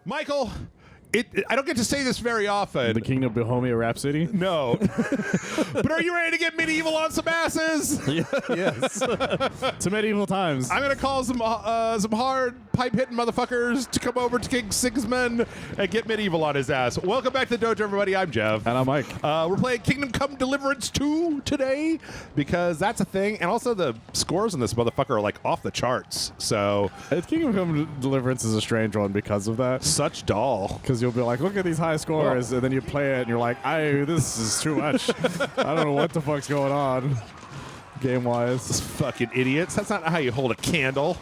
Michael, I don't get to say this very often. The King of Bohemia Rhapsody? No. But are you ready to get medieval on some asses? Yes. To medieval times. I'm going to call some hard pipe-hitting motherfuckers to come over to King Sigismund and get medieval on his ass. Welcome back to the Dojo, everybody. I'm Jeff. And I'm Mike. We're playing Kingdom Come Deliverance 2 today because that's a thing. And also the scores in this motherfucker are like off the charts. So Kingdom Come Deliverance is a strange one because of that. such doll. Because you'll be like, look at these high scores, and then you play it, and you're like, this is too much. I don't know what the fuck's going on, game-wise. Fucking idiots. That's not how you hold a candle.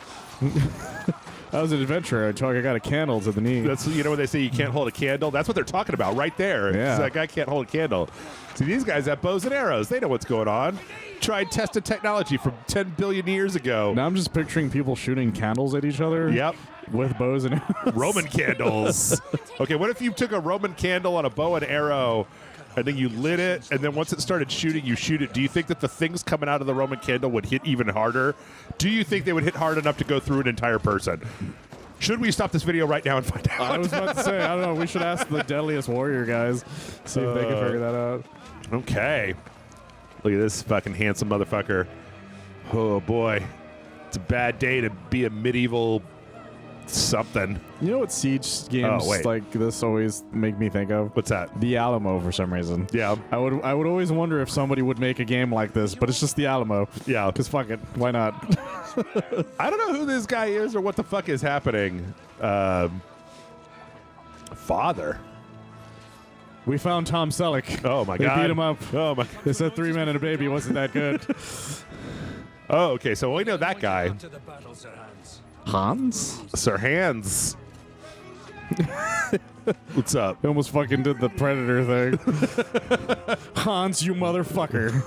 I was an adventurer until I got a candle to the knee. That's, you know, when they say you can't hold a candle, that's what they're talking about right there. Yeah. That guy can't hold a candle. See, these guys have bows and arrows. They know what's going on. Tried tested technology from 10 billion years ago. Now I'm just picturing people shooting candles at each other. Yep. With bows and arrows. Roman candles. Okay, what if you took a Roman candle on a bow and arrow and then you lit it, and then once it started shooting, you shoot it? Do you think that the things coming out of the Roman candle would hit even harder? Do you think they would hit hard enough to go through an entire person? Should we stop this video right now and find out? I was about to say, I don't know. We should ask the Deadliest Warrior guys, see if they can figure that out. Okay. Look at this fucking handsome motherfucker. Oh, boy. It's a bad day to be a medieval something. You know what siege games like this always make me think of? What's that? The Alamo, for some reason. Yeah. I would always wonder if somebody would make a game like this, but it's just the Alamo. Yeah. Because fuck it. Why not? I don't know who this guy is or what the fuck is happening. Father. We found Tom Selleck. Oh, my They God. beat him up. Oh, my. They said 3 men and a baby wasn't that good. Oh, okay. So we know that guy. Hans? Sir Hans. What's up? He almost fucking did the Predator thing. Hans, you motherfucker.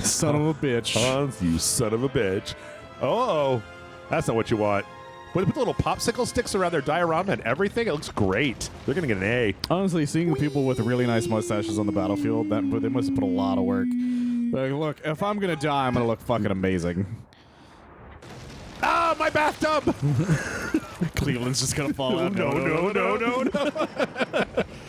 Son of a bitch. Hans, you son of a bitch. Oh, that's not what you want. But they put the little popsicle sticks around their diorama and everything. It looks great. They're going to get an A. Honestly, seeing people with really nice mustaches on the battlefield, they must have put a lot of work. Like, look, if I'm going to die, I'm going to look fucking amazing. Ah, my bathtub! Cleveland's just going to fall out. No.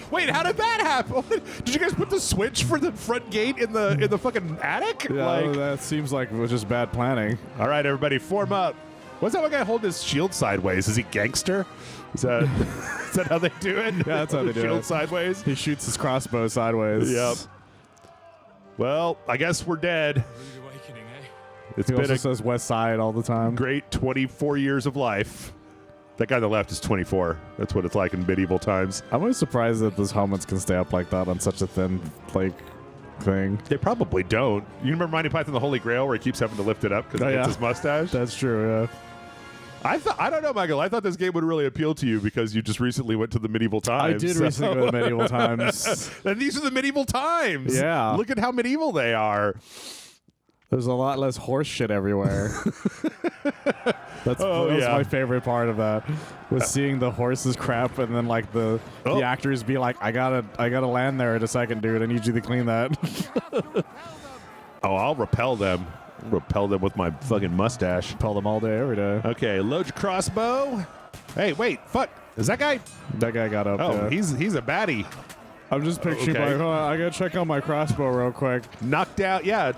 Wait, how did that happen? Did you guys put the switch for the front gate in the fucking attic? Yeah, that seems like it was just bad planning. All right, everybody, form up. What's that one guy holding his shield sideways? Is he gangster? Is that how they do it? Yeah, that's how they do it. Shield sideways? He shoots his crossbow sideways. Yep. Well, I guess we're dead. It's He been also a says West Side all the time. great 24 years of life. That guy on the left is 24. That's what it's like in medieval times. I'm always surprised that those helmets can stay up like that on such a thin, thing. They probably don't. You remember Monty Python the Holy Grail where he keeps having to lift it up because it hits his mustache? That's true, yeah. I don't know, Michael. I thought this game would really appeal to you because you just recently went to the medieval times. I did recently go to medieval times. And these are the medieval times. Yeah. Look at how medieval they are. There's a lot less horse shit everywhere. That was my favorite part of that, was seeing the horses crap and then like the actors be like, I gotta land there in a second, dude. I need you to clean that. Oh, I'll repel them. Repel them with my fucking mustache. Repel them all day, every day. Okay, load your crossbow. Hey, wait, fuck. Is that guy? That guy got up. Oh, yeah. he's a baddie. I'm just picturing Okay. like, I gotta check out my crossbow real quick. Knocked out, yeah.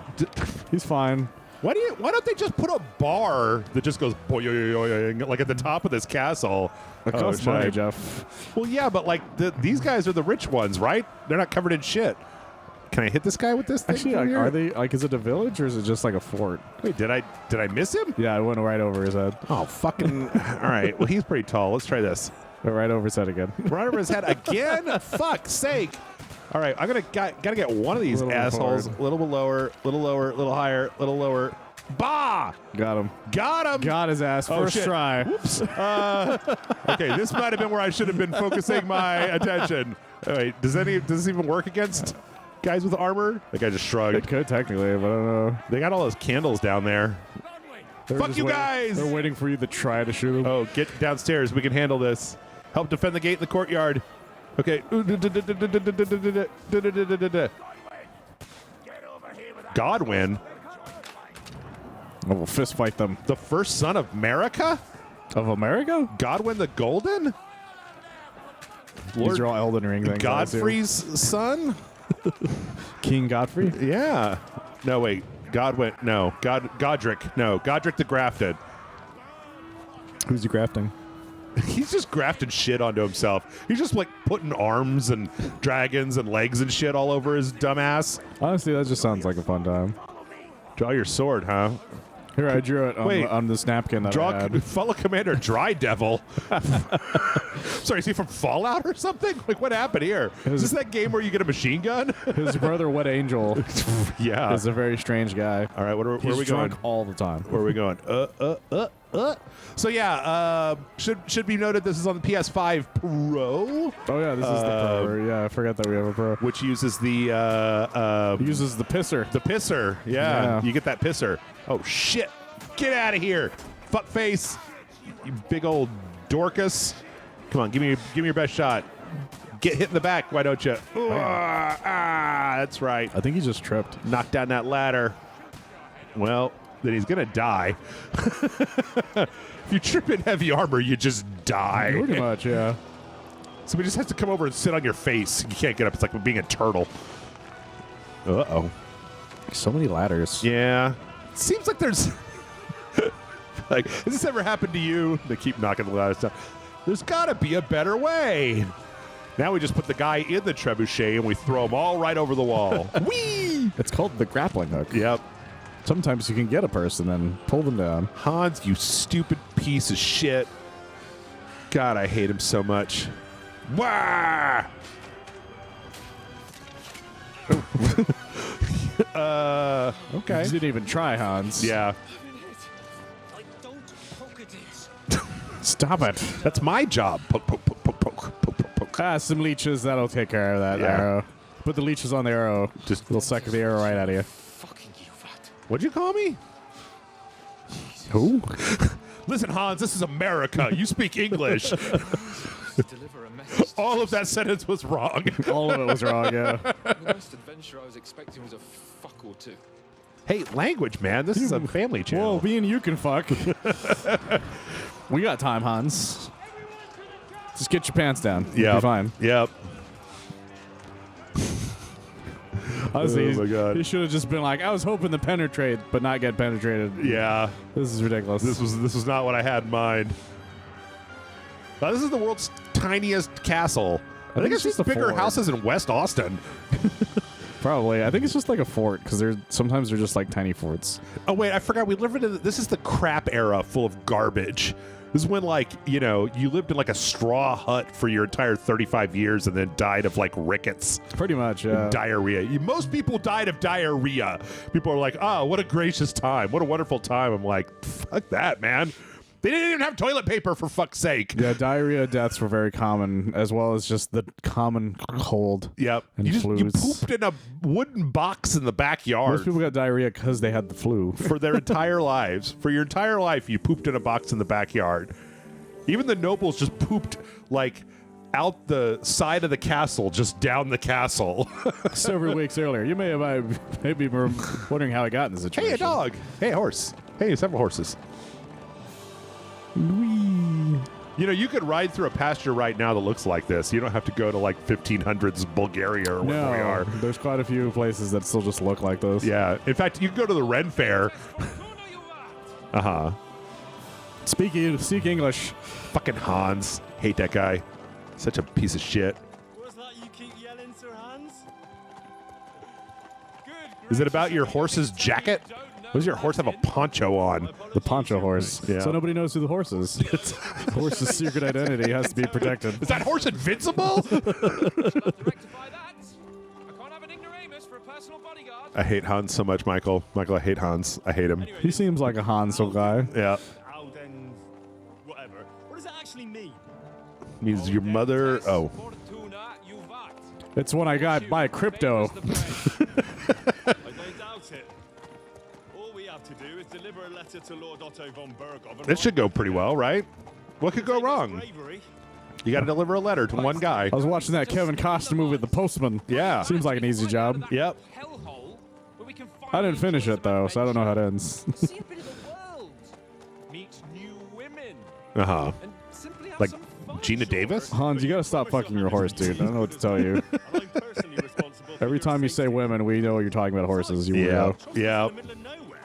He's fine. Why don't they just put a bar that just goes boing, like at the top of this castle? It costs money, Jeff. Well, yeah, but like these guys are the rich ones, right? They're not covered in shit. Can I hit this guy with this thing? Actually, like, are they like? Is it a village or is it just like a fort? Wait, did I miss him? Yeah, I went right over his head. Oh, fucking! All right. Well, he's pretty tall. Let's try this. Right over his head again. Right over his head again? Fuck's sake! All right, I'm gotta get one of these assholes. A little bit lower, little lower, little higher, little lower. Bah! Got him. Got him. Got his ass. Oh, First shit. try. Whoops. Okay, this might have been where I should have been focusing my attention. Wait, does this even work against guys with armor? That guy just shrugged. It could technically, but I don't know. They got all those candles down there. Fuck you guys! They're waiting for you to try to shoot them. Oh, get downstairs. We can handle this. Help defend the gate in the courtyard. Okay. Godwin. Oh, we'll fist fight them. The first son of America? Of America? Godwin the Golden? These are all Elden Ring things. Godfrey's son? King Godfrey? Yeah. No, wait. Godric. No. Godric the Grafted. Who's he grafting? He's just grafting shit onto himself. He's just like putting arms and dragons and legs and shit all over his dumb ass. Honestly, that just sounds like a fun time. Draw your sword, huh? Here, I drew it on this napkin that I had. Fellow Commander Dry Devil. Sorry, is he from Fallout or something? Like, what happened here? Is this that game where you get a machine gun? His brother, Wet Angel, yeah, is a very strange guy. All right, where are we He's going? drunk all the time. Where are we going? So yeah, should be noted this is on the PS5 Pro. Oh yeah, this is the Pro. Yeah, I forgot that we have a Pro. Which uses the uses the pisser. The pisser. Yeah, you get that pisser. Oh shit! Get out of here, fuckface! You big old Dorcas. Come on, give me your best shot. Get hit in the back, why don't you? That's right. I think he just tripped. Knock down that ladder. Well, then he's gonna die. If you trip in heavy armor, you just die. Pretty much, yeah. Somebody just has to come over and sit on your face. You can't get up. It's like being a turtle. Uh-oh. So many ladders. Yeah. It seems like there's... like, has this ever happened to you? They keep knocking the ladders down. There's got to be a better way. Now we just put the guy in the trebuchet and we throw him all right over the wall. Whee! It's called the grappling hook. Yep. Sometimes you can get a person and pull them down. Hans, you stupid piece of shit. God, I hate him so much. Wah! Okay. You didn't even try, Hans. Yeah. Stop it. That's my job. Poke, poke, poke, poke, poke, poke, poke, poke. Ah, some leeches. That'll take care of that arrow. Put the leeches on the arrow. Just they'll suck the arrow right out of you. What'd you call me? Who? Listen, Hans, this is America. You speak English. All of that sentence was wrong. All of it was wrong, yeah. The most adventure I was expecting was a fuck or two. Hey, language, man. This is a family channel. Well, me and you can fuck. We got time, Hans. Just get your pants down. Yeah. You'll be fine. Yep. Honestly, oh my God. He should have just been like, I was hoping to penetrate, but not get penetrated. Yeah. This is ridiculous. This was not what I had in mind. This is the world's tiniest castle. I think it's just bigger houses in West Austin. Probably. I think it's just like a fort because sometimes they're just like tiny forts. Oh wait, I forgot. We lived in this is the crap era, full of garbage. This is when, like, you know, you lived in like a straw hut for your entire 35 years and then died of like rickets. Pretty much, yeah. Diarrhea. Most people died of diarrhea. People are like, oh, what a gracious time. What a wonderful time. I'm like, fuck that, man. They didn't even have toilet paper, for fuck's sake. Yeah, diarrhea deaths were very common, as well as just the common cold. Yep. And You flus. pooped in a wooden box in the backyard. Most people got diarrhea because they had the flu. For their entire lives. For your entire life, you pooped in a box in the backyard. Even the nobles just pooped, like, out the side of the castle, just down the castle. Several weeks earlier. You may have maybe were wondering how I got in this situation. Hey, a dog. Hey, a horse. Hey, several horses. Whee. You know, you could ride through a pasture right now that looks like this. You don't have to go to, like, 1500s Bulgaria or wherever we are. There's quite a few places that still just look like this. Yeah. In fact, you can go to the Ren Fair. Uh-huh. Speak English. Fucking Hans. Hate that guy. Such a piece of shit. What's that you keep yelling, Sir Hans? Is it about your horse's jacket? Why does your horse have a poncho on? The poncho horse. Yeah. So nobody knows who the horse is. The horse's secret identity has to be protected. Is that horse invincible? I hate Hans so much, Michael. Michael, I hate Hans. I hate him. He seems like a Hansel guy. Yeah. Alden, whatever. What does that actually mean? Means your mother. Oh. It's when I got by crypto. I don't doubt it. All we have to do is deliver a letter to Lord Otto von Berghoff. This should go pretty well, right? What could go wrong? You got to deliver a letter to one guy. I was watching that Kevin Costner movie, The Postman. Yeah. Seems like an easy job. Yep. I didn't finish it, though, so I don't know how it ends. See a bit of the world. Meet new women. Uh-huh. And simply have Like some Gina Davis? Hans, you gotta stop fucking your horse, dude. I don't know what to tell you. And I'm personally responsible for Every your time you say safety. women, we know you're talking about horses. You Yeah. weirdo. Trotsky's Yeah. in the middle of nowhere,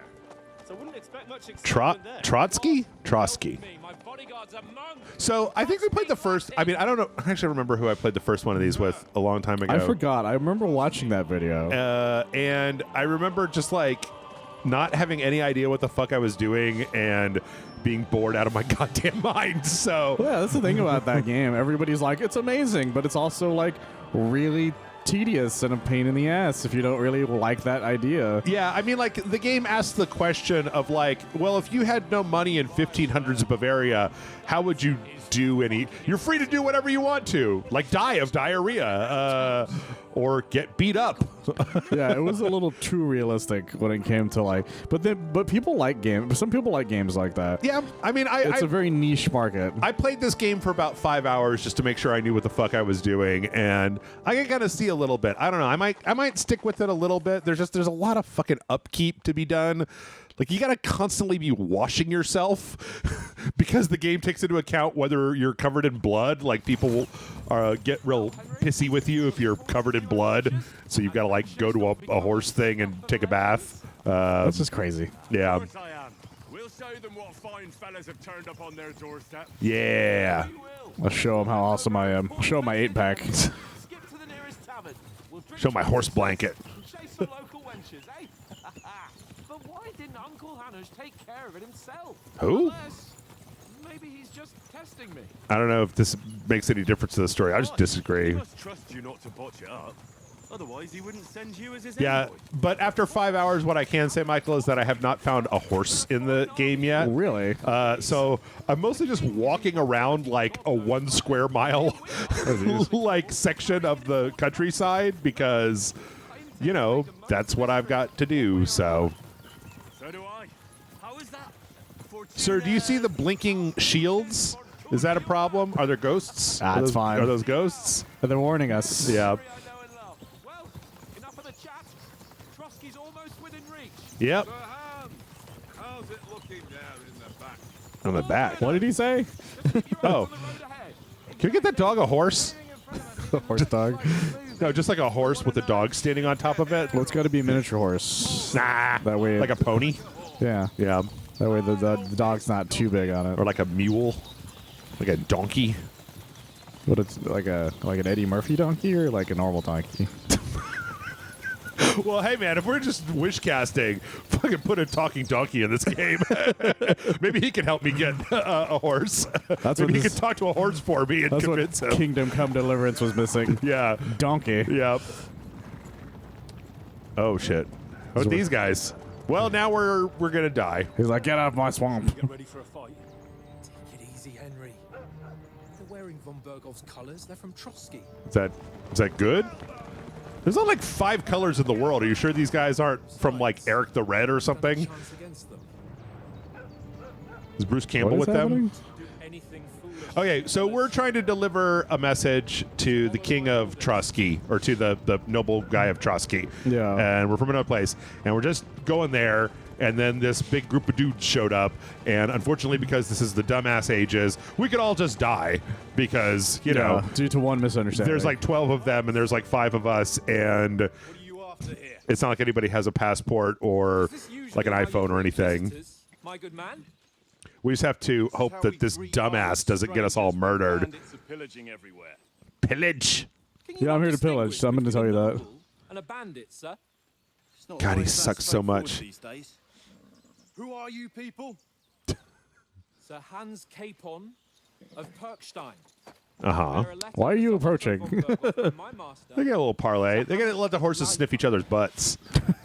so I wouldn't expect much excitement there. Trotsky? Trosky. Me, my bodyguard's a monk. So I think we played the first. I mean, I don't know. I actually remember who I played the first one of these with a long time ago. I forgot. I remember watching that video. And I remember just like not having any idea what the fuck I was doing and being bored out of my goddamn mind. So Yeah, that's the thing about that game. Everybody's like, it's amazing, but it's also like really tedious and a pain in the ass if you don't really like that idea. yeah, I mean, like the game asks the question of like, well, if you had no money in 1500s Bavaria, how would you do any? You're free to do whatever you want to, like die of diarrhea or get beat up. Yeah, it was a little too realistic when it came to like, but people like games. Some people like games like that. Yeah, I mean, It's a very niche market. I played this game for about 5 hours just to make sure I knew what the fuck I was doing, and I can kind of see a little bit. I don't know. I might stick with it a little bit. There's a lot of fucking upkeep to be done. Like you gotta constantly be washing yourself because the game takes into account whether you're covered in blood. Like people will get real pissy with you if you're covered in blood. So you've got to like go to a horse thing and take a bath. That's just crazy. Yeah, Of course I am. We'll show them what fine fellas have turned up on their doorstep. yeah. I'll show them how awesome I am. I'll show them my 8-pack. Skip to the nearest tavern. We'll drink Show my horse blanket. and chase some local wenches, eh? But why didn't Uncle Hanners take care of it himself? Who? Unless maybe he's just testing me. I don't know if this makes any difference to the story. I just disagree. He must trust you not to botch it up. Otherwise, he wouldn't send you as his Yeah, envoy. but after 5 hours, what I can say, Michael, is that I have not found a horse in the game yet. Really? So I'm mostly just walking around like a 1 square mile like section of the countryside because, you know, that's what I've got to do. So, So do I. How is that? sir, do you see the blinking shields? Is that a problem? Are there ghosts? Ah, Are it's those- fine. Are those ghosts? They're warning us. Yeah. Story I know and love. Well, enough of the chat. Trosky's almost within reach. Yep. So, how's it looking there in the back? On the back. What did he say? Oh, can we get that dog a horse? Horse dog. No, just like a horse with a dog standing on top of it. Well, it's got to be a miniature horse. Nah. That way, Like a pony? yeah. Yeah. That way the dog's not too big on it. Or like a mule? Like a donkey? But it's like an Eddie Murphy donkey or like a normal donkey. Well, hey, man, if we're just wish casting, fucking put a talking donkey in this game. Maybe he can help me get a horse. That's Maybe what he this- can talk to a horse for me and That's what convince him. Kingdom Come Deliverance was missing. Yeah. Donkey. Yep. Oh, shit. Oh, what- these guys. Well, now we're going to die. He's like, get out of my swamp. Get ready for a fight. Take it easy, Henry. They're wearing von Bergov's colours. They're from Trosky. Is that good? There's not like 5 colors in the world. Are you sure these guys aren't from like Eric the Red or something? Chance against them. Is Bruce Campbell What is with them? happening? Do anything foolish. Okay, so we're trying to deliver a message to the king of Trosky, or to the noble guy of Trosky. Yeah. And we're from another place, and we're just going there, and then this big group of dudes showed up, and unfortunately, because this is the dumbass ages, we could all just die, because, you know, due to one misunderstanding. there's like 12 of them, and there's like 5 of us, and What are you after here? it's not like anybody has a passport or Is this usually like an how you iPhone or treat anything. visitors, my good man? We just have to hope that this dumbass doesn't get us all murdered. Bandits are pillaging everywhere. Pillage. Can you Yeah, I'm not here to pillage, so I'm distinguish gonna tell you between a that. noble and a bandit, sir. God, he sucks so much. These days. Who are you people? Sir Hans Capon of Perkstein. Uh-huh. Bear a letter Why are you to Sir approaching? von Berghoff from my master. They get a little parlay. They gotta let the horses sniff each other's butts.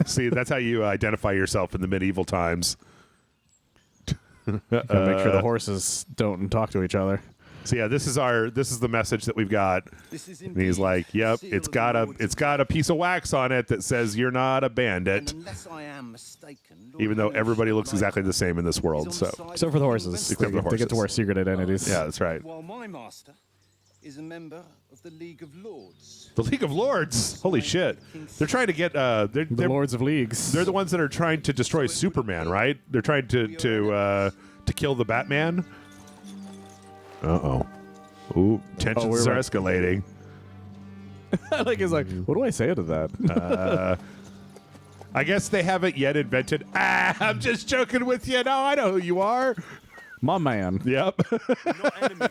See, that's how you identify yourself in the medieval times. Gotta make sure the horses don't talk to each other. So yeah, this is the message that we've got. This is And he's like, "Yep, it's got a piece of wax on it that says you're not a bandit." Unless I am mistaken, Even though everybody looks exactly the same in this world. So Except for the horses. Except for the They get to wear horses. secret identities. yeah, that's right. While my master is a member of the League of Lords. The League of Lords. Holy shit! They're trying to get. The Lords of Leagues. They're the ones that are trying to destroy Superman, right? They're trying to kill the Batman. Uh-oh. Ooh, tensions are escalating. Like, it's like, what do I say to that? I guess they haven't yet invented. I'm just joking with you. No, I know who you are. My man. Yep. We're not enemies.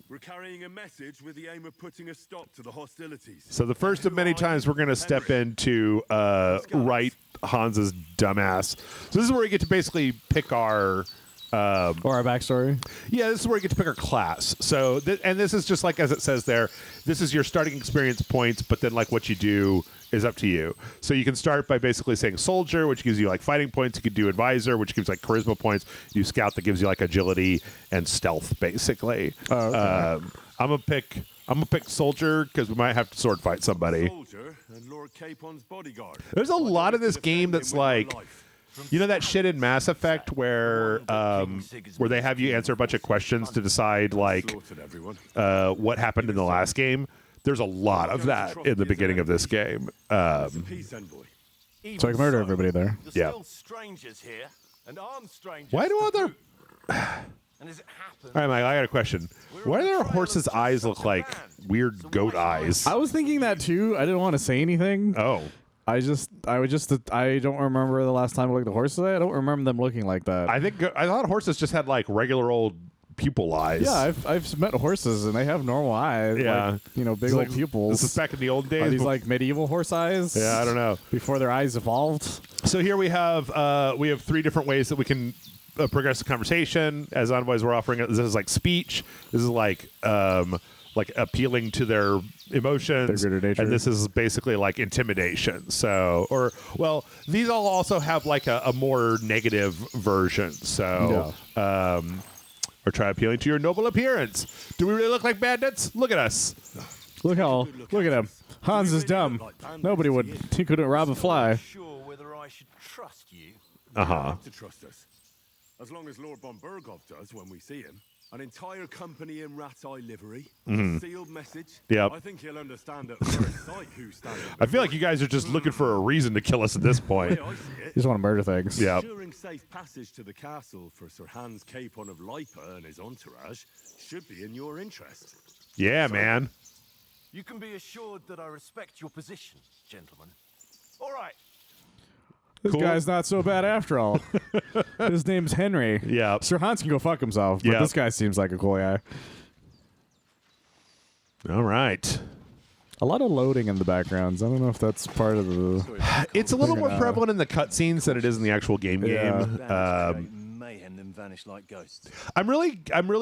We're carrying a message with the aim of putting a stop to the hostilities. So the first of many times we're going to step into right Hans's dumbass. So this is where we get to basically pick our... or our backstory. Yeah, this is where you get to pick our class. So, and this is just like as it says there, this is your starting experience points, but then like what you do is up to you. So you can start by basically saying soldier, which gives you like fighting points. You could do advisor, which gives like charisma points. You scout, that gives you like agility and stealth, basically. Oh, okay. I'm gonna pick soldier because we might have to sword fight somebody. Soldier and Lord Capon's bodyguard. There's a lot of this game that's like, you know that shit in Mass Effect where they have you answer a bunch of questions to decide like what happened in the last game? There's a lot of that in the beginning of this game. So I can murder everybody there. Yeah. Still strangers here, and armed strangers. Why do other... And as it happens, All right, Mike, I got a question. Why do their horses' eyes look like weird goat eyes? I was thinking that too. I didn't want to say anything. Oh. I don't remember the last time I looked at the horses. I don't remember them looking like that. I thought horses just had like regular old pupil eyes. Yeah, I've met horses and they have normal eyes. Yeah. Like, you know, big It's old like- pupils. This is back in the old days. Are these bef- like medieval horse eyes? Yeah, I don't know. Before their eyes evolved. So here we have 3 different ways that we can progress the conversation. As envoys, we're offering this is like speech. This is like appealing to their emotions, Their greater nature. and this is basically like intimidation. So, these all also have like a more negative version. So, or try appealing to your noble appearance. Do we really look like bandits? Look at us. Look at him. Hans is dumb. Nobody would. He couldn't rob a fly. sure whether I should trust you. Uh huh. Have to trust us. As long as Lord von Burgov does when we see him. An entire company in rat eye livery, a sealed message. Yep. I think he'll understand at first sight who's standing. I feel like you guys are just looking for a reason to kill us at this point. I see it. You just want to murder things. Yeah. Ensuring safe passage to the castle for Sir Hans Capon of Lipa and his entourage should be in your interest. Yeah, man. You can be assured that I respect your position, gentlemen. All right. This Cool. guy's not so bad after all. His name's Henry. Yeah. Sir Hans can go fuck himself, but Yeah. this guy seems like a cool guy. All right. A lot of loading in the backgrounds. I don't know if that's part of the... It's a little more Yeah. prevalent in the cutscenes than it is in the actual game. Mayhem then vanish like ghosts. I'm really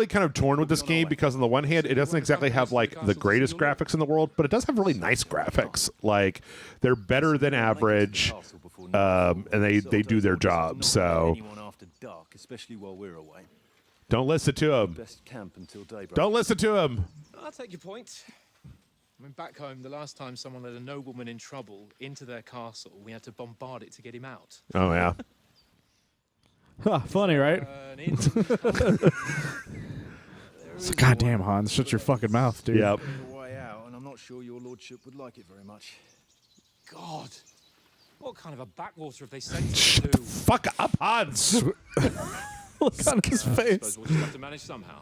kind of torn with this game because on the one hand, it doesn't exactly have like the greatest graphics in the world, but it does have really nice graphics. Like they're better than average, and they do their job. So Anyone after dark, especially while we're away. don't listen to him. Best camp until daybreak. Don't listen to him. I'll take your point. I mean, back home, the last time someone led a nobleman in trouble into their castle, we had to bombard it to get him out. Oh yeah. Huh, funny, right? Goddamn, Hans. Shut your fucking mouth, dude. Yep. A way out, and I'm not sure your lordship would like it very much. God, what kind of a backwater have they sent us to? Fuck up, Hans. Look on his I face. suppose we'll just have to manage somehow.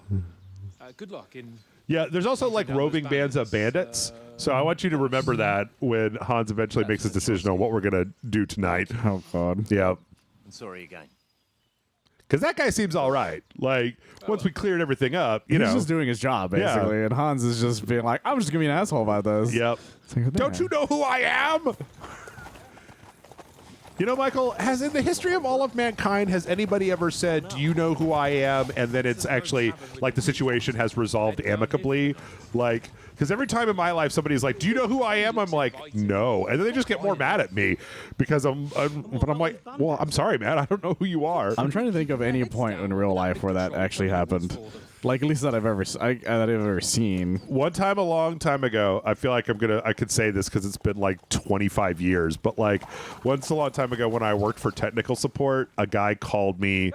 Good luck in... Yeah, there's also like roving bands of bandits. So I want you to remember that when Hans eventually makes his decision on what we're gonna do tonight. Oh, God. Yeah. I'm sorry again. Because that guy seems all right. Like, once we cleared everything up, you He's know. just doing his job, Yeah. basically. And Hans is just being like, I'm just going to be an asshole about this. Yep. It's like, Don't you know who I am? You know, Michael, has in the history of all of mankind, has anybody ever said, do you know who I am? And then it's actually, like, the situation has resolved amicably? Like, because every time in my life somebody's like, do you know who I am? I'm like, no. And then they just get more mad at me because I'm like, well, I'm sorry, man. I don't know who you are. I'm trying to think of any point in real life where that actually happened. Like, at least that I've ever seen. One time a long time ago, I feel like I could say this because it's been like 25 years, but like once a long time ago when I worked for technical support, a guy called me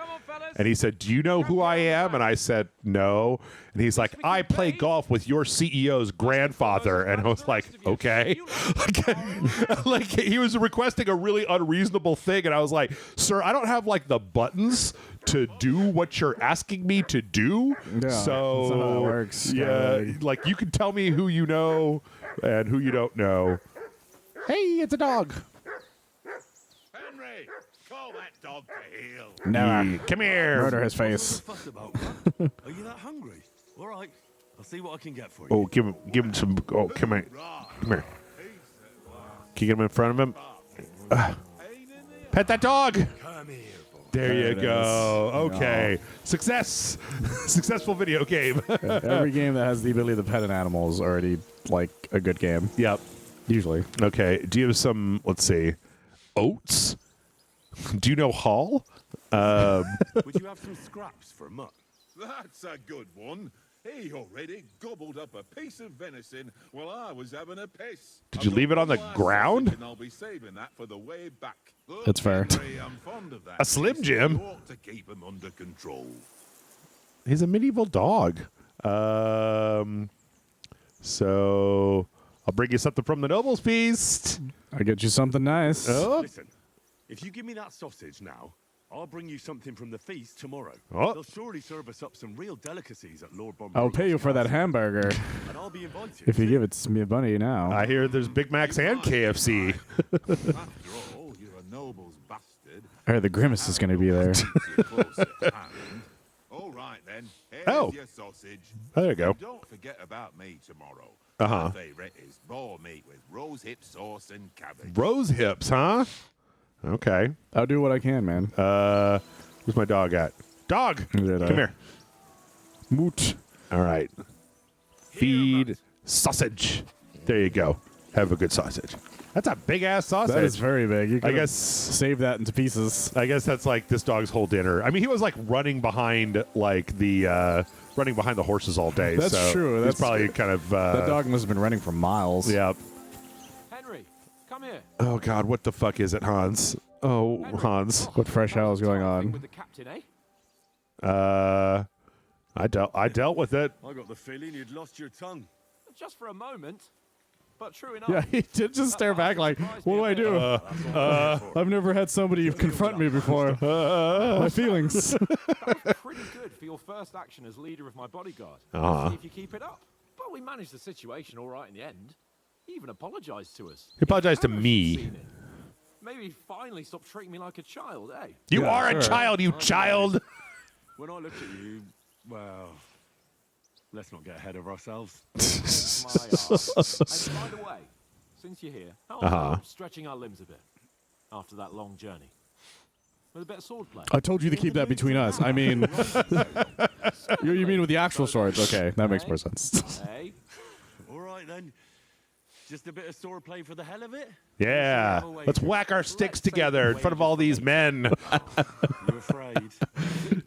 And he said, do you know who I am? And I said, no. And he's like, I play golf with your CEO's grandfather. And I was like, okay. Like he was requesting a really unreasonable thing. And I was like, sir, I don't have like the buttons to do what you're asking me to do. Yeah, so that's not how it works. yeah, like you can tell me who you know and who you don't know. Hey, it's a dog. Henry, call that dog to heel. No, Come here. murder his face. What's the fuss about, man? Are you that hungry? All right, I'll see what I can get for you. Oh, give him some. Oh, come here. Come here. Can you get him in front of him? Pet that dog. Come here, boy. There you it go. is. Okay. Success. Successful video game. Every game that has the ability to pet an animal is already like a good game. Yep. Usually. Okay. Do you have some, let's see, oats? Do you know Hall? Would you have some scraps for mutt? That's a good one. He already gobbled up a piece of venison while I was having a piss. Did you leave it on the ground? And I'll be saving that for the way back. Look, That's fair. Henry, I'm fond of that. A Slim piece. Jim? You ought to keep him under control. He's a medieval dog. So I'll bring you something from the Noble's Feast. I get you something nice. Oh. Listen, if you give me that sausage now, I'll bring you something from the feast tomorrow. Oh. They'll surely serve us up some real delicacies at Lord Bomberg's. I'll pay you for that hamburger And I'll be invited. if you give it to me money now. I hear there's Big Macs and KFC. After all, you're a noble's bastard. I heard the grimace is going to be there. You're close at hand. All right, then. Here's Oh. your sausage. There you go. And don't forget about me tomorrow. Uh-huh. My favorite is boar meat with rose hip sauce and cabbage. Rose hips, huh? Okay. I'll do what I can, man. Where's my dog at? Dog! There, Come here. Moot. All right. Feed sausage. There you go. Have a good sausage. That's a big ass sausage. That is very big. You I could've guess. save that into pieces. I guess that's like this dog's whole dinner. I mean, he was like running behind like the horses all day. That's so true. He's That's probably kind of. That dog must have been running for miles. Yeah. Henry, come here. Oh God, what the fuck is it, Hans? Oh, Henry. Hans. What fresh hell is going Thing on? with the captain, eh? I dealt with it. I got the feeling you'd lost your tongue. Just for a moment. But true enough. Yeah, he did just stare back like, what do I do? I've never had somebody confront me before. My feelings. That was pretty good for your first action as leader of my bodyguard. Uh-huh. See if you keep it up. But we managed the situation all right in the end. He even apologized to us. He apologized to If Aaron me. had seen it, maybe finally stop treating me like a child, eh? You Yeah, are a sure. child, you child. When I look at you, well, let's not get ahead of ourselves. My arse. And by the way, since you're here, how about stretching our limbs a bit after that long journey? With a bit of swordplay. I told you to keep that between us. I mean, you mean with the actual swords? Okay, that makes more sense. Hey, All right, then. Just a bit of swordplay for the hell of it? Yeah. Let's whack our sticks together in front of all these men. You afraid?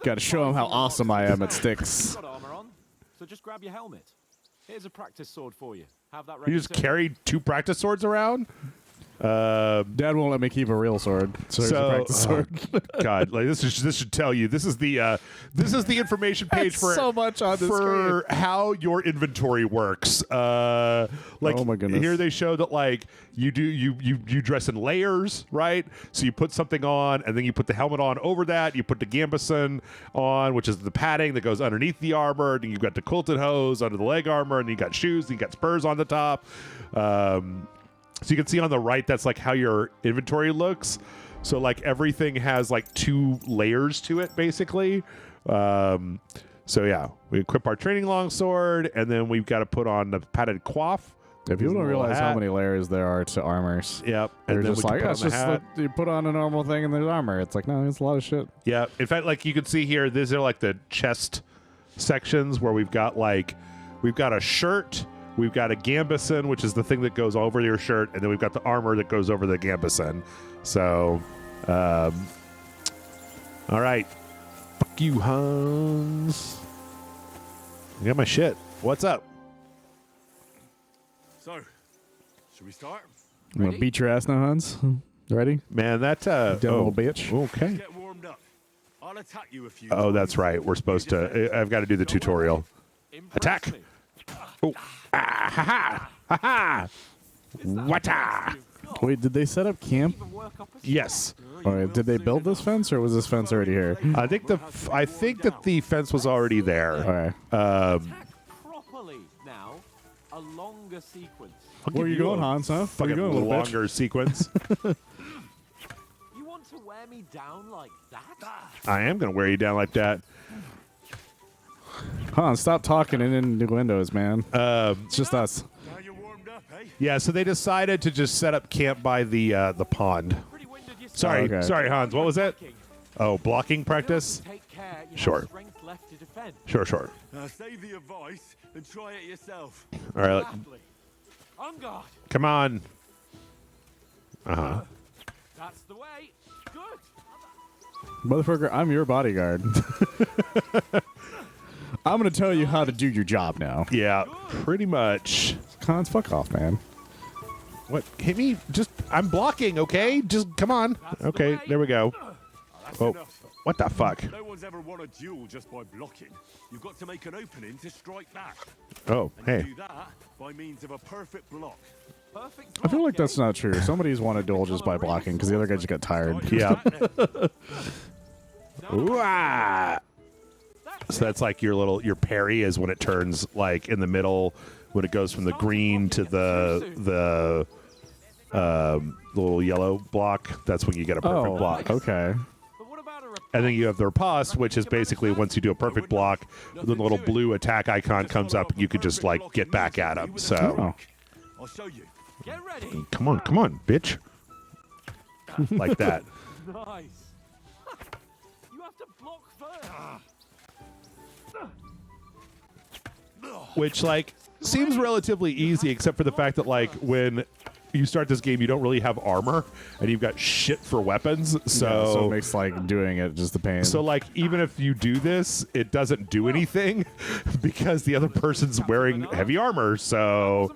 Got to show him how awesome I am at you've sticks. got armor on, so just grab your helmet. Here's a practice sword for you. Have that ready. You just soon. carried 2 practice swords around? Dad won't let me keep a real sword, so there's a practice sword. God, like this should tell you this is the information page That's for so much on this for how your inventory works. Like Oh my goodness. here they show that like you dress in layers, right? So you put something on and then you put the helmet on over that. You put the gambeson on, which is the padding that goes underneath the armor. And you've got the quilted hose under the leg armor, and you got shoes, and you got spurs on the top. So you can see on the right, that's like how your inventory looks. So like everything has like 2 layers to it, basically. So yeah, we equip our training longsword, and then we've got to put on the padded coif. If you His don't little realize how hat. many layers there are to armors, Yep. they're then just we like, put that's on the just hat. you put on a normal thing and there's armor. It's like, no, it's a lot of shit. Yeah. In fact, like you can see here, these are like the chest sections where we've got a shirt, we've got a gambeson, which is the thing that goes over your shirt, and then we've got the armor that goes over the gambeson. So, all right. Fuck you, Hans. I got my shit. What's up? So, should we start? I'm gonna beat your ass now, Hans. Ready? Man, that Dumb little bitch. Okay. Get warmed up. I'll attack you a few Oh, times. that's right. We're supposed to. I've got to do the tutorial. Attack. Impressive. Oh. Ah, ha ha. Ha ha. Wata. Wait, did they set up camp? Even work up a Yes. All right, did they build this fence, or was this fence already here? I think that the fence was already there. All right. attack properly. Now, a longer sequence. Where are you going, Hans? Huh? Where Fucking you going, little little bitch? longer sequence. You want to wear me down like that? I am going to wear you down like that. Hans, stop talking in innuendos, man. It's just us. Now you're warmed up, eh? Yeah, so they decided to just set up camp by the pond. Pretty winded yourself. Sorry, Okay. sorry, Hans. What was that? Oh, blocking practice? Take care. You Sure. have strength left to defend. Sure. Save the advice and try it yourself. All right, Gladly. On guard. come on. Uh-huh. That's the way. Good. Motherfucker, I'm your bodyguard. I'm going to tell you how to do your job now. Yeah, pretty much. Hans, fuck off, man. What? Hit me? Just, I'm blocking, okay? Just, come on. Okay, there we go. That's Oh, enough. what the fuck? No one's ever won a duel just by blocking. You've got to make an opening to strike back. Oh, And hey. you do that by means of a perfect block. Perfect. I feel like block, that's not true. Somebody's won a duel just by blocking because the other guy just got tired. Yeah. eh? No, Ooh, ah. So that's like your parry is when it turns like in the middle when it goes from the green to the little yellow block. That's when you get a perfect Oh, block. okay. But what about a riposte? And then you have the riposte, which is basically once you do a perfect block, then the little blue attack icon comes up and you can just like get back at them. So Oh. I'll show you. Get ready. come on, bitch. Like that. Nice. You have to block first. Which like seems relatively easy except for the fact that like when you start this game you don't really have armor and you've got shit for weapons, So it makes like doing it just the pain. so like even if you do this it doesn't do anything because the other person's wearing heavy armor, so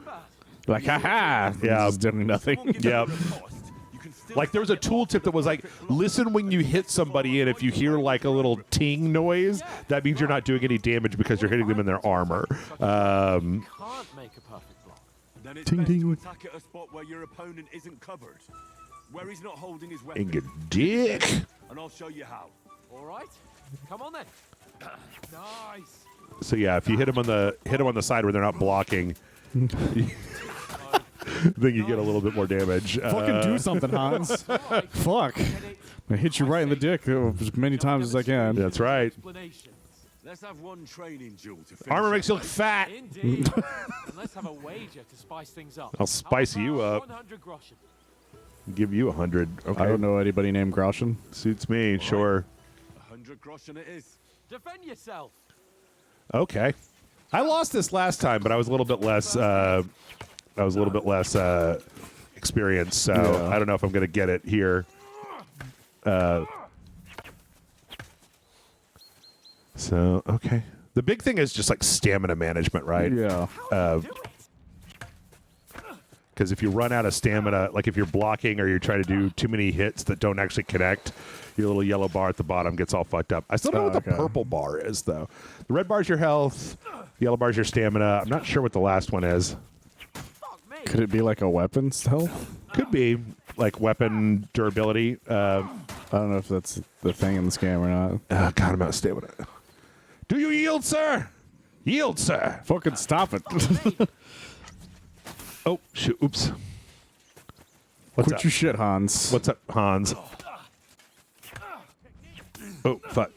like, haha. Yeah. Just doing nothing. Yep. Like there was a tooltip that was like, listen when you hit somebody and if you hear like a little ting noise, that means you're not doing any damage because you're hitting them in their armor. Can't make a perfect block. Then it's Ting, best ting. to attack at a spot where your opponent isn't covered, where he's not holding his weapon. And your dick. And I'll show you how. All right. Come on then. Nice. So yeah, if you hit them on the side where they're not blocking, then you get a little bit more damage. Fucking do something, Hans. Fuck. I hit you right in the dick as many times as I can. That's right. Explanations. Let's have one training duel to finish. Armor up. makes you look fat. Indeed. And let's have a wager to spice things up. I'll spice How you about up. 100 groschen? Give you 100. Okay. I don't know anybody named Groshen. Suits me. Sure. 100 groschen it is. Defend yourself. Okay. I lost this last time, but I was a little bit less. Experienced, so Yeah. I don't know if I'm going to get it here. So okay. The big thing is just like stamina management, right? Yeah. Because if you run out of stamina, like if you're blocking or you're trying to do too many hits that don't actually connect, your little yellow bar at the bottom gets all fucked up. I still don't know what the Okay. purple bar is, though. The red bar is your health. The yellow bar is your stamina. I'm not sure what the last one is. Fuck me. Could it be like a weapon still? Could be like weapon durability. I don't know if that's the thing in this game or not. God, I'm out of stamina. Do you yield, sir? Yield, sir. Fucking stop it. Oh, shoot. Oops. What's Quit up? your shit, Hans. What's up, Hans? Oh, fuck.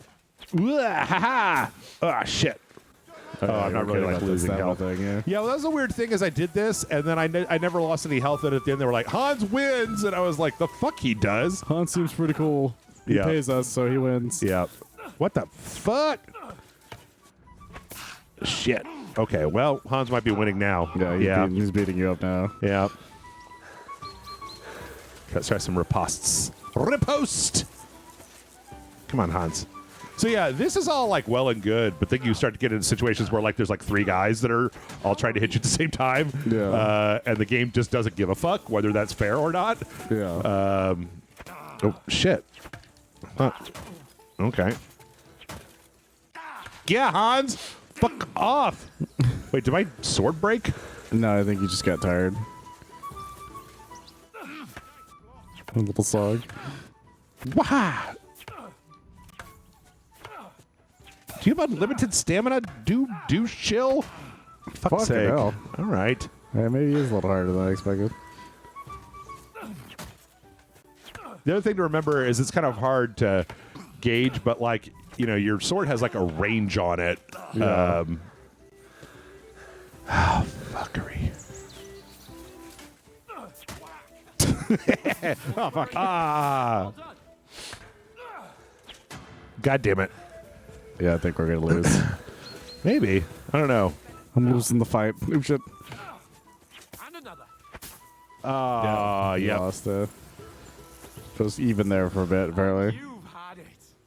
Ha-ha! Ah, shit. Oh, I'm not really like losing health. Thing, yeah. Yeah, well, that was the weird thing is I did this, and then I never lost any health, and at the end they were like, Hans wins, and I was like, the fuck he does? Hans seems pretty cool. He Yeah. pays us, so he wins. Yeah. What the fuck? Shit. Okay, well, Hans might be winning now. Yeah, he's beating you up now. Yeah. Let's try some ripostes. Riposte! Come on, Hans. So yeah, this is all like well and good, but then you start to get into situations where like there's like 3 guys that are all trying to hit you at the same time. Yeah. And the game just doesn't give a fuck whether that's fair or not. Yeah. Oh, shit. Huh. Okay. Yeah, Hans. Fuck off. Wait, did my sword break? No, I think you just got tired. A little song. Wow. Do you have unlimited stamina? Do chill? Fuck's Fucking sake. hell. All right. Yeah, maybe it is a little harder than I expected. The other thing to remember is it's kind of hard to gauge, but like, you know, your sword has like a range on it. Yeah. Oh, fuckery. Oh, fuck. Ah. God damn it. Yeah, I think we're gonna lose. Maybe. I don't know. I'm losing the fight. Oh, shit. And another. Yeah. Lost it. It was even there for a bit, apparently. You've had it.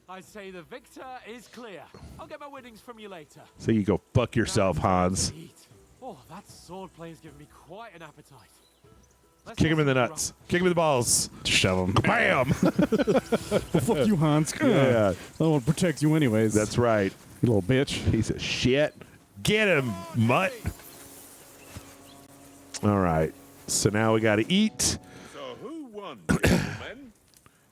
I say the victor is clear. I'll get my winnings from you later. So you go fuck yourself, Hans. Eat. Oh, that swordplay has given me quite an appetite. Let's Kick him in the have nuts. Kick him in the balls. Shove him. Bam! Fuck you, Hans. Yeah. I want to protect you anyways. That's right. You little bitch. Piece of shit. Get him, mutt. All right. So now we got to eat. So who won, gentlemen?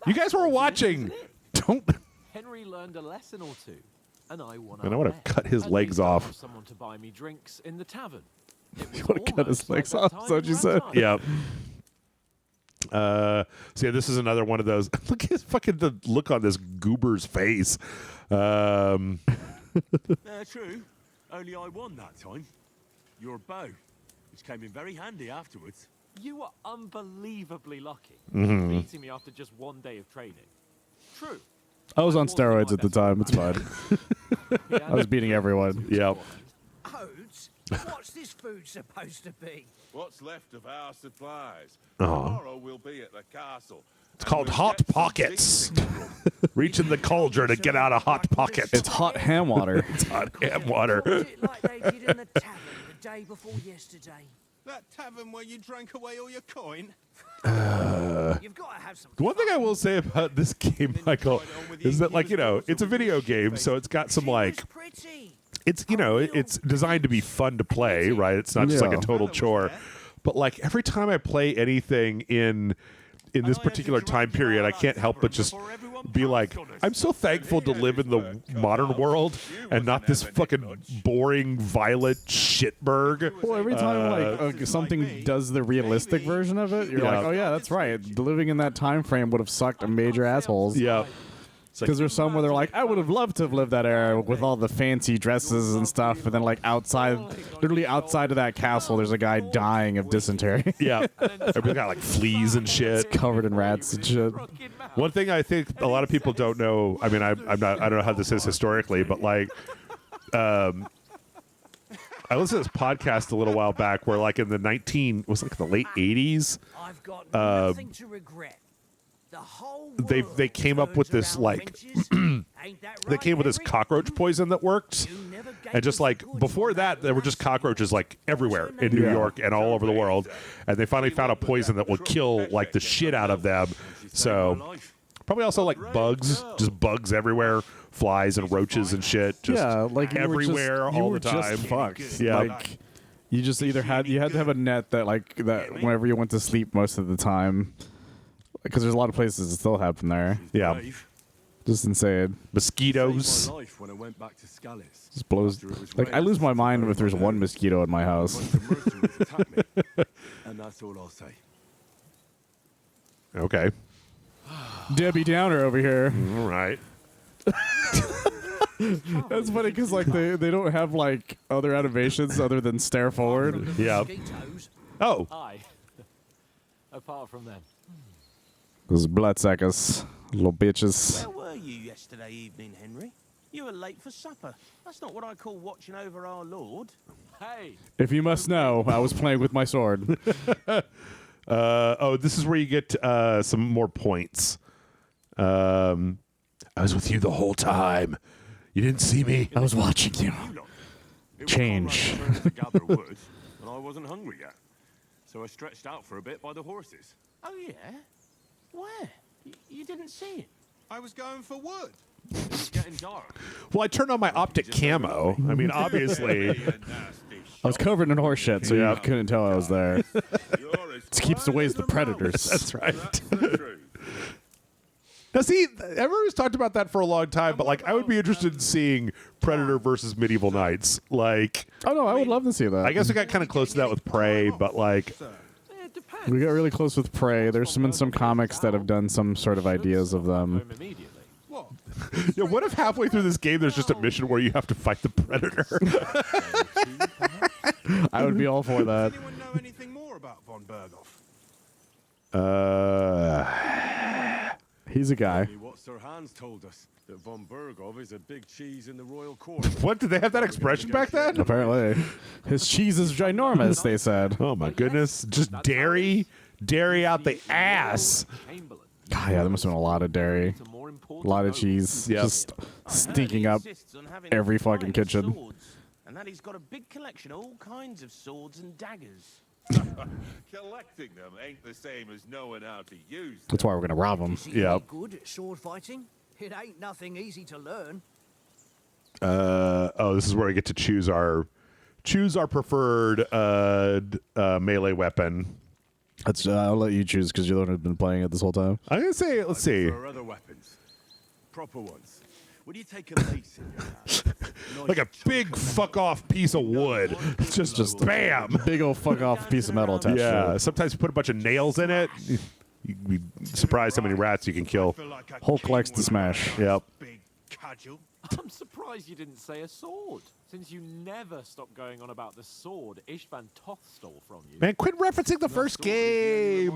You guys were watching. Don't. Henry learned a lesson or two, and I won. And I want to cut his legs off. Someone to buy me drinks in the tavern. You want to cut his legs off? Is that what you said? Yep. So yeah, this is another one of those. Look at his fucking the look on this goober's face. True. Only I won that time. Your bow, which came in very handy afterwards. You were unbelievably lucky, beating me after just one day of training. True. I was on steroids at the time. It's fine. I was beating everyone. Yep. Oats? What's this food supposed to be? What's left of our supplies? Uh-huh. Tomorrow we'll be at the castle. It's called Hot Pockets. Reach in the cauldron to get out a hot pocket. It's hot ham water. It's hot ham water. Was it like they did in the tavern the day before yesterday? That tavern where you drank away all your coin? You've got to have some One thing I will say about this game, Michael, is that, like, you know, it's a video game, so it's got some, like, pretty. it's, you know, it's designed to be fun to play, right? It's not just like a Yeah. total chore. But, like, every time I play anything in this particular time period, I can't help but just be like, I'm so thankful to live in the modern world and not this fucking boring, violent shitberg. Well, every time like something does the realistic version of it, you're Yeah. like, oh yeah, that's right. Living in that time frame would have sucked a major assholes. Yeah. Because there's some where they're like, I would have loved to have lived that era with all the fancy dresses and stuff, and then like outside, literally outside of that castle, there's a guy dying of dysentery, Yeah. Everybody got like fleas and shit. covered in rats and shit. One thing I think a lot of people don't know, I mean, I don't know how this is historically, but like, I listened to this podcast a little while back where like in the the late 80s, I've got nothing to regret. The whole world they came up with turns this around like wrenches. Ain't that they right, came with this Henry? cockroach poison that worked. You never gave And just us the like goods before on that, there were just cockroaches like everywhere in New Yeah. York and all over the world. And they finally found a poison that would kill like the shit out of them. So probably also like bugs, just bugs everywhere, flies and roaches and shit. Just Yeah, like you were everywhere you all were the time. Just fucked. Yeah. Like you just either had to have a net that whenever you went to sleep most of the time, because there's a lot of places that still happen there. Yeah. Just insane. Mosquitoes. My life when I went back to Scallis. Just blows. Like I lose my mind if there's one mosquito in my house. Bunch of mercenaries attacked me. And that's all I'll say. Okay. Debbie Downer over here. All right. That's funny because like they don't have like other animations other than stare forward. Yeah. Mosquitoes. Oh. Aye. Apart from them. Those bloodsuckers, little bitches. Where were you yesterday evening, Henry? You were late for supper. That's not what I call watching over our Lord. Hey, If you must know, I was playing with my sword. This is where you get some more points. I was with you the whole time. You didn't see me. I was watching you. It was Change. all right turn to gather wood, and I wasn't hungry yet. So I stretched out for a bit by the horses. Oh, yeah? Where? You didn't see it? I was going for wood. getting dark. Well, I turned on my optic camo. I mean, obviously. I was covered in horse shit, so you couldn't tell I was there. It keeps away the predators. That's right. Now, see, everyone's talked about that for a long time, but, like, I would be interested in seeing Predator versus Medieval Knights. Like, Oh, no, I would love to see that. I guess we got kind of close to that with Prey, but, like, We got really close with Prey. There's been some comics that have done some sort of ideas of them. Home immediately. yeah, what if halfway through this game there's just a mission where you have to fight the Predator? I would be all for that. Does anyone know anything more about von Berghoff? He's a guy. Only what Sir Hans told us, that von Berghoff is a big cheese in the royal court. What, did they have that expression back then? Apparently. His cheese is ginormous, they said. Oh, my goodness. Just dairy out the ass. Chamberlain. God, yeah, there must have been a lot of dairy. A more A important lot of note. cheese. Yep. Just stinking up every fucking kitchen. Swords, and that he's got a big collection of all kinds of swords and daggers. Collecting them ain't the same as knowing how to use them. That's why we're going to rob him. Is he Yep. any good at sword fighting? It ain't nothing easy to learn. Oh, this is where we get to choose our preferred melee weapon. I'll let you choose because you're the one who's been playing it this whole time. I'm gonna say, let's see. There are other weapons, proper ones. Would you take a mace in your hand? Like a big fuck off piece of wood. It's just bam. Big old fuck off piece of metal attached to Yeah. it. Sometimes you put a bunch of nails in it. You'd be surprised how many rats you can kill. Hulk likes to smash. Yep. Big cudgel. I'm surprised you didn't say a sword, since you never stop going on about the sword Ishvan Toth stole from you. Man, quit referencing the first game.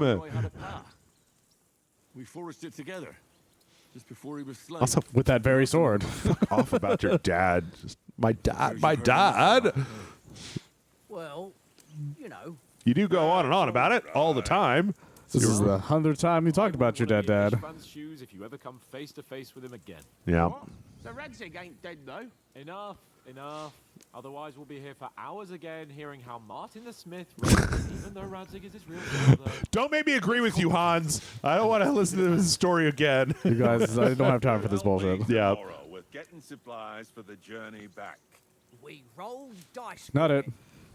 We forged it together, just before he was slain. Also, With that very sword. off about your dad. Just, my dad. Well, you know. You do go on and on about it all the time. This is the 100th time you talked about your dead dad. Ishvan's shoes if you ever come face to face with him again. Yeah. The Radzig ain't dead, though. Enough. Otherwise, we'll be here for hours again, hearing how Martin the Smith, even though Radzig is his real father. Don't make me agree with you, Hans. I don't want to listen to this story again. You guys, I don't have time for this bullshit. Yeah. Tomorrow, we're getting supplies for the journey back. We rolled dice. Not for it.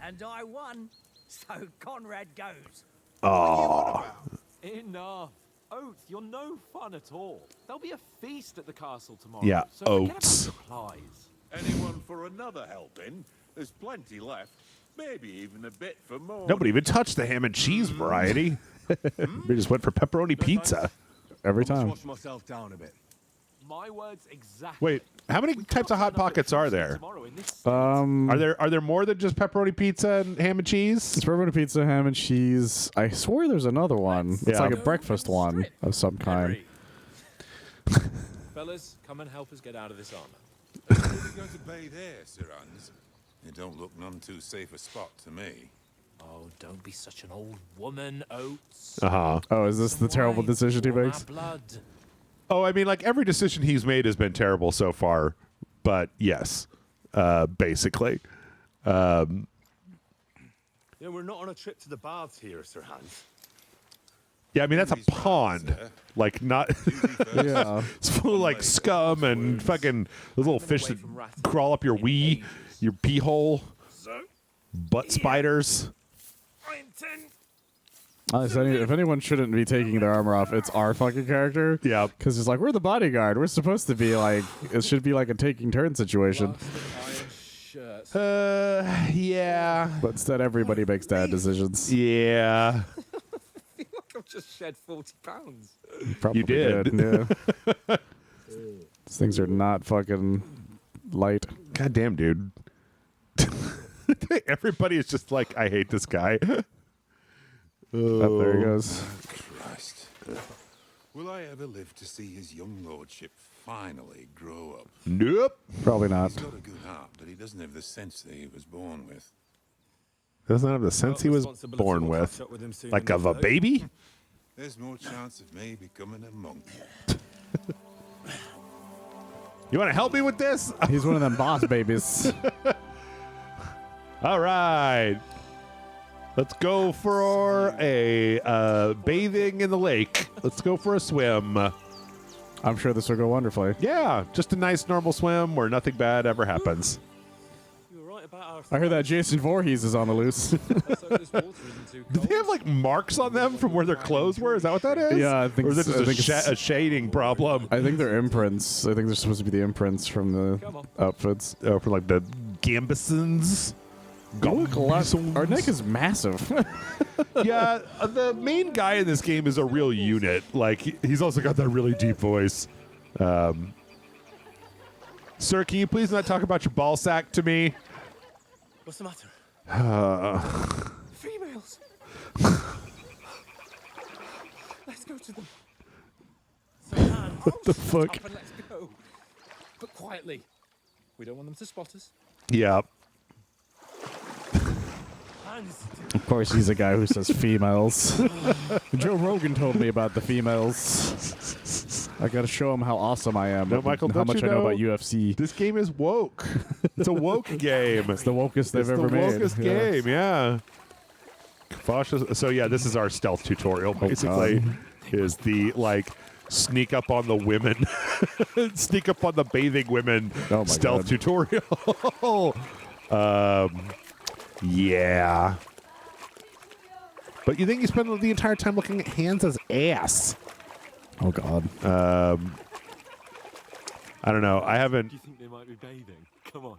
And I won. So Conrad goes. Enough. Oates, you're no fun at all. There'll be a feast at the castle tomorrow. Yeah, so forget about Oates. supplies. Anyone for another helping? There's plenty left. Maybe even a bit for more. Nobody even touched the ham and cheese variety. We just went for pepperoni pizza. Every Just time. wash myself down a bit. My words exactly. Wait, how many types of hot pockets are there? Tomorrow in this Are there more than just pepperoni pizza and ham and cheese? It's pepperoni pizza, ham and cheese. I swear there's another one. It's Yeah. like a breakfast one of some kind. Fellas, come and help us get out of this armor. Where are you going to bathe here, Sir Hans? It don't look none too safe a spot to me. Oh, don't be such an old woman, Oates. Uh-huh. Oh, is this the terrible decision he Warm our makes? blood. Oh, I mean, like, every decision he's made has been terrible so far. But, yes, basically. Yeah, we're not on a trip to the baths here, Sir Hans. Yeah, I mean, that's a pond. Like, not... Yeah. It's full of, like, scum and fucking those little fish that crawl up your pee hole. Butt spiders. Honestly, if anyone shouldn't be taking their armor off, it's our fucking character. Yeah. Because it's like, we're the bodyguard. We're supposed to be like, it should be like a taking turn situation. Yeah. But instead, everybody makes bad decisions. Yeah. I've just shed 40 pounds. Probably You did. Yeah. These things are not fucking light. God damn, dude. Everybody is just like, I hate this guy. Oh, there he goes. Christ. Will I ever live to see his young lordship finally grow up? Nope. Probably not. He's got a good heart, but he doesn't have the sense that he was born with. Doesn't have the sense he was born with. Like of a baby? There's more chance of me becoming a monk. You want to help me with this? He's one of them boss babies. All right. Let's go for a bathing in the lake. Let's go for a swim. I'm sure this will go wonderfully. Yeah, just a nice normal swim where nothing bad ever happens. You were right about our I heard that Jason Voorhees is on the loose. so this water isn't too Do cold. they have like marks on them from where their clothes were? Is that what that is? Yeah, I think Or is it so. I think just it's- a shading problem? I think they're imprints. I think they're supposed to be the imprints from the outfits. For like the Gambesons. Look a lot. Our neck is massive. Yeah, the main guy in this game is a real unit. Like, he's also got that really deep voice. Sir, can you please not talk about your ball sack to me? What's the matter? Females. Let's go to them. So, Hans, What the fuck? up and let's go. But quietly. We don't want them to spot us. Yeah. Hans, Of course, he's a guy who says females. Joe Rogan told me about the females. I gotta show him how awesome I am. No, and Michael, how don't much you I know know about UFC. This game is woke. It's a woke game. It's the wokest they've It's ever the made. wokest Yeah. game, yeah. Cautious. So yeah, this is our stealth tutorial. Basically, is the like sneak up on the women, sneak up on the bathing women Oh my stealth God. tutorial. Yeah. But you think you spend the entire time looking at Hans' ass? Oh God. I don't know. I haven't. Do you think they might be bathing? Come on,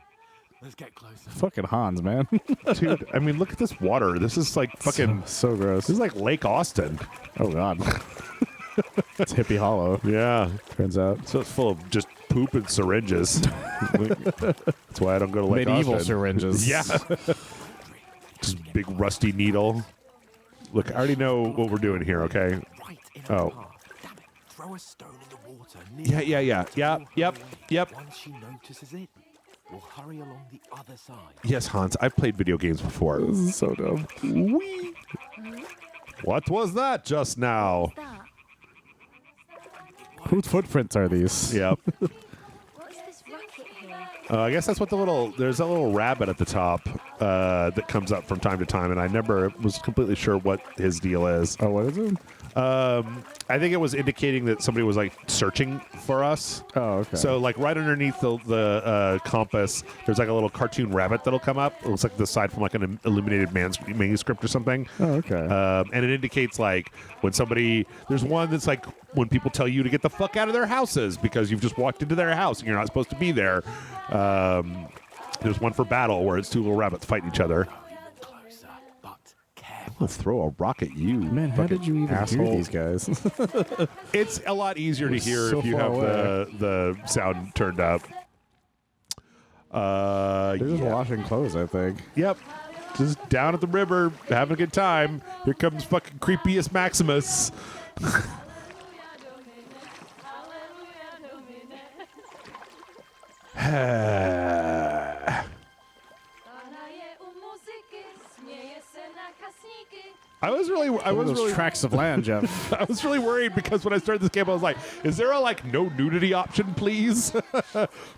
let's get closer. Fucking Hans, man. Dude, I mean, look at this water. This is like fucking. so gross. This is like Lake Austin. Oh God. It's Hippie Hollow. Yeah. Turns out. So it's full of just poop and syringes. That's why I don't go to Lake Medieval Austin. syringes. Yeah. Just big rusty needle. Look, I already know what we're doing here, okay? Right in Oh. our path. Damn it! Throw a stone in the water. Near Yeah. Yep. Once she notices it, we'll hurry along the other side. Yes, Hans, I've played video games before. This is so dumb. Whee! What was that just now? Whose footprints are these? Yep. What's this racket here? I guess that's what there's a little rabbit at the top that comes up from time to time, and I never was completely sure what his deal is. Oh, what is it? I think it was indicating that somebody was like searching for us. Oh, okay. So like right underneath the compass, there's like a little cartoon rabbit that'll come up. It looks like the side from like an illuminated manuscript or something. Oh, okay. And it indicates like when there's one that's like when people tell you to get the fuck out of their houses because you've just walked into their house and you're not supposed to be there. There's one for battle where it's two little rabbits fighting each other. Closer, but I'm careful. gonna throw a rock at you, Man, how fucking did you even asshole. hear these guys? It's a lot easier to We're hear so if you far have the sound turned up. They're just washing clothes, I think. Yep. Just down at the river, having a good time. Here comes fucking creepiest Maximus. I was really Those tracts of land, Jeff. I was really worried because when I started this game, I was like, "Is there a like no nudity option, please?"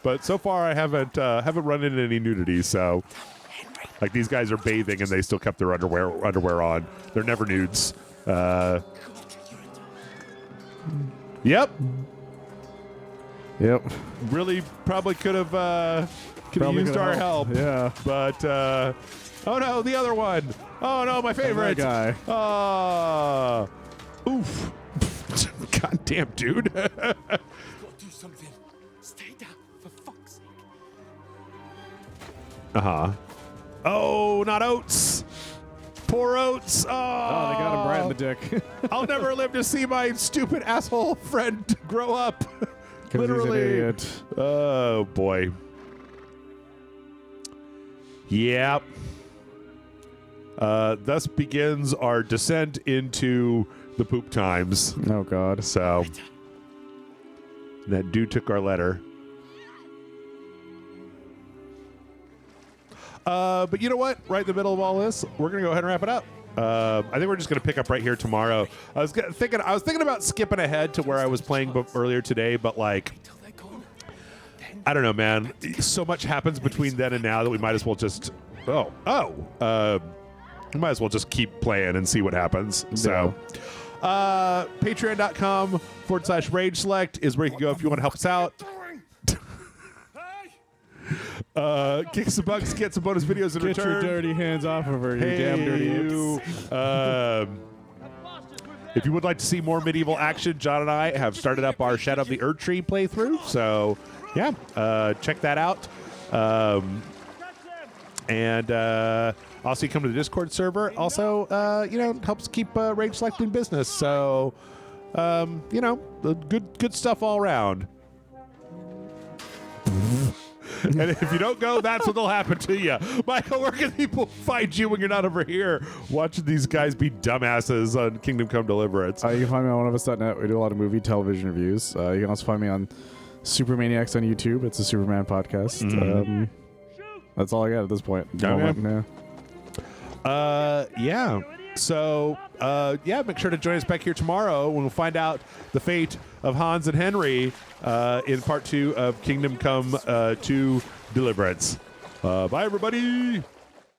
But so far, I haven't run into any nudity. So, like these guys are bathing and they still kept their underwear on. They're never nudes. Yep. Yep. Really, probably could have used could've our helped. help. Yeah. But oh no, the other one. Oh no, my favorite guy. Oof. God damn, dude. Got to do something. Stay down, for fuck's sake. Oh, not Oates. Poor Oates. Oh, Oh, they got him right in the dick. I'll never live to see my stupid asshole friend grow up. 'Cause Literally. he's an idiot. Oh boy. Yep. Thus begins our descent into the poop times. Oh, God. So that dude took our letter. But you know what? Right in the middle of all this, we're gonna go ahead and wrap it up. I think we're just gonna pick up right here tomorrow. I was thinking about skipping ahead to where I was playing earlier today, but like, I don't know, man. So much happens between then and now that we might as well just we might as well just keep playing and see what happens. So, Patreon.com/Rage Select is where you can go if you want to help us out. Kick some bucks, get some bonus videos in Get return. your dirty hands off of her, you damn dirty apes. If you would like to see more medieval action, John and I have started up our Shadow of the Erd Tree playthrough. So, yeah, check that out. And also, you come to the Discord server. Also, helps keep Rage Select in business. So, good stuff all around. And if you don't go, that's what'll happen to you. Michael, where can people find you when you're not over here watching these guys be dumbasses on Kingdom Come Deliverance? You can find me on oneofus.net. We do a lot of movie, television reviews. You can also find me on SUPERMANIACS on YouTube. It's a Superman podcast. That's all I got at this point. Yeah. So, make sure to join us back here tomorrow when we'll find out the fate of Hans and Henry in part 2 of Kingdom Come 2 Deliverance. Bye, everybody.